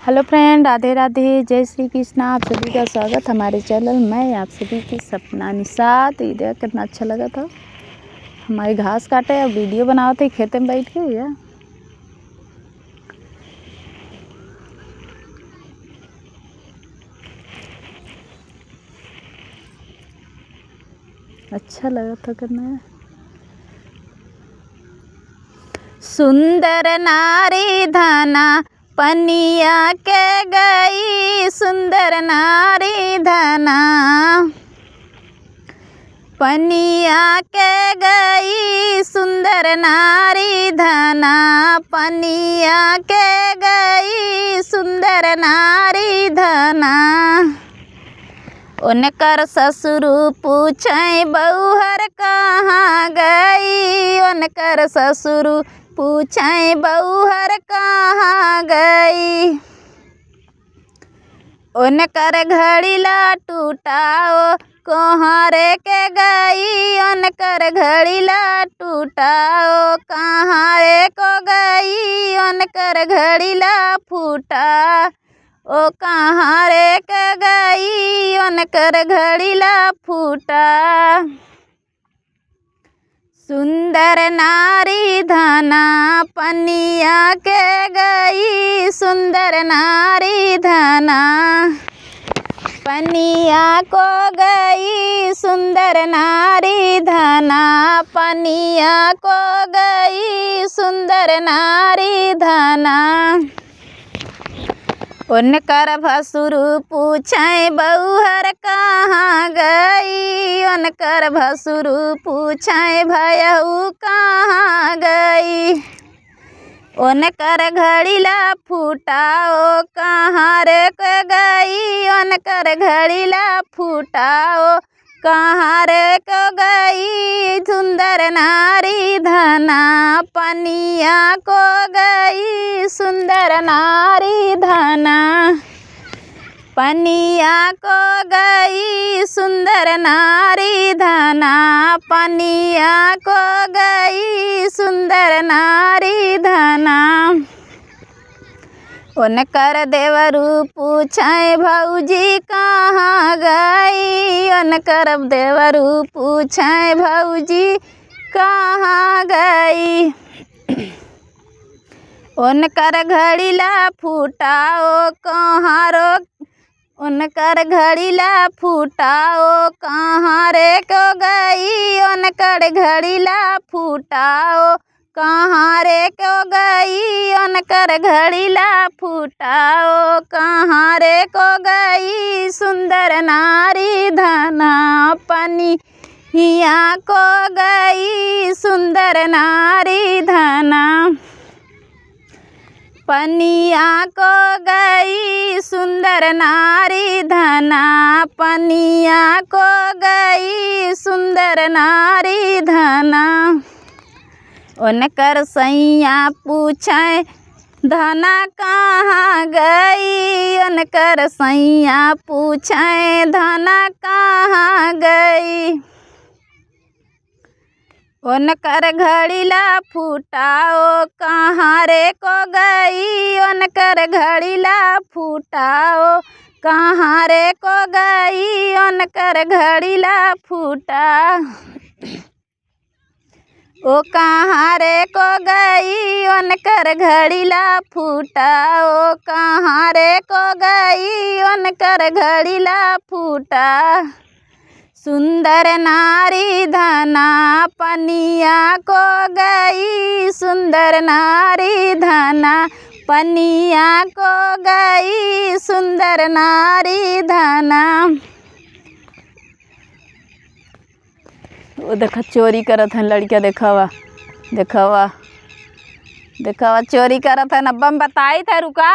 Hello friend, Radhe Radhe, जय श्री कृष्ण। आप सभी का स्वागत हमारे चैनल में। आप सभी की सपना निषाद। ये देखो कितना अच्छा लगा था। हमारी घास काटे और वीडियो बनाओ थे खेत में बैठ के। या अच्छा लगा था करना। सुंदर नारी धना पनिया के गई, सुंदर नारी धना पनिया के गई, सुंदर नारी धना पनिया के गई, सुंदर नारी धना। उनकर ससुर पूछे बउहर कहाँ गई, उनकर ससुर पूछे बउहर कहाँ गई। उनकर घड़ीला टूटाओ कोहरे के गई, उनकर घड़ीला टूटाओ कहाँ रे को गई, उनकर घड़ीला फूटा ओ कहाँ रे के गई, उनकर घड़ीला फूटा। सुंदर नारी धना पनिया के गई, सुंदर नारी धना पनिया को गई, सुंदर नारी धना पनिया को गई, सुंदर नारी धना। उनकर भसुर पूछे बउहर कहाँ गई, उनकर भसुर पूछे भयऊ कहाँ गई। उनकर घड़ीला फूटाओ कहाँ रे के गई, उनकर घड़ीला फूटाओ कहाँ रे को गई, सुंदर नारी धना पनिया को गई, सुंदर नारी धना पनिया को गई, सुंदर नारी धना पनिया को गई, सुंदर नारी धना। उनकर देवरू पूछे भौजी कहाँ गई, उनकर देवरू पूछे भौजी कहाँ गई। उनकर घड़ीला फूटाओ कहाँ रो, उनकर घड़ीला फूटाओ कहाँ रे को गई, उनकर घड़ीला फूटाओ कहाँ रे को गई, उनकर घड़ीला फूटाओ कहाँ रे को गई, सुंदर नारी धना पनिया को गई, सुंदर नारी धना पनिया को गई, सुंदर नारी धना पनिया को गई, सुंदर नारी धना। उनकर सैया पूछे धना कहाँ गई, उनकर सैया पूछे धना कहाँ गई। उनकर घड़ीला फूटाओ कहाँ रे को गई, उनकर घड़ीला फूटाओ कहाँ रे को गई, उनकर घड़ीला फूटा ओ कहाँ रे को गई, उनकर घड़ीला फूटा ओ कहाँ रे को गई, उनकर घड़ीला फूटा। सुंदर नारी धना पनिया को गई, सुंदर नारी धना पनिया को गई, सुंदर नारी धना। वो देखा चोरी करत है लड़किया, देखावा देखावा देखावा चोरी करत है। नब्बा में बताई था रुका